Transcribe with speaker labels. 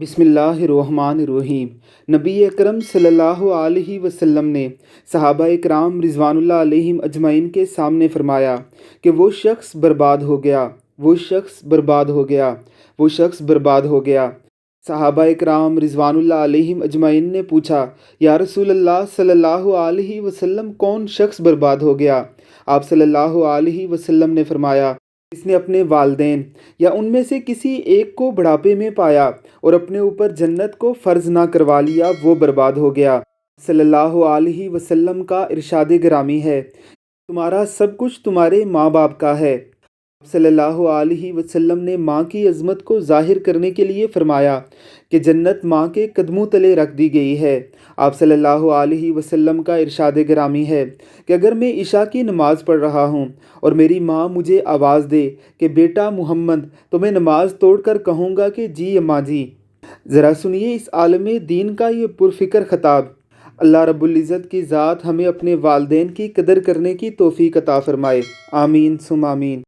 Speaker 1: بسم اللہ الرحمن الرحیم۔ نبی اکرم صلی اللہ علیہ وسلم نے صحابہ اکرام رضوان اللہ علیہم اجمعین کے سامنے فرمایا کہ وہ شخص برباد ہو گیا، وہ شخص برباد ہو گیا، وہ شخص برباد ہو گیا۔ صحابہ اکرام رضوان اللہ علیہم اجمعین نے پوچھا، یا رسول اللہ صلی اللہ علیہ وسلم کون شخص برباد ہو گیا؟ آپ صلی اللہ علیہ وسلم نے فرمایا، جس نے اپنے والدین یا ان میں سے کسی ایک کو بڑھاپے میں پایا اور اپنے اوپر جنت کو فرض نہ کروا لیا، وہ برباد ہو گیا۔ صلی اللہ علیہ وسلم کا ارشاد گرامی ہے، تمہارا سب کچھ تمہارے ماں باپ کا ہے۔ صلی اللہ علیہ وسلم نے ماں کی عظمت کو ظاہر کرنے کے لیے فرمایا کہ جنت ماں کے قدموں تلے رکھ دی گئی ہے۔ آپ صلی اللہ علیہ وسلم کا ارشاد گرامی ہے کہ اگر میں عشاء کی نماز پڑھ رہا ہوں اور میری ماں مجھے آواز دے کہ بیٹا محمد، تو میں نماز توڑ کر کہوں گا کہ جی اماں جی۔ ذرا سنیے اس عالم دین کا یہ پرفکر خطاب۔ اللہ رب العزت کی ذات ہمیں اپنے والدین کی قدر کرنے کی توفیق عطا فرمائے، آمین ثم آمین۔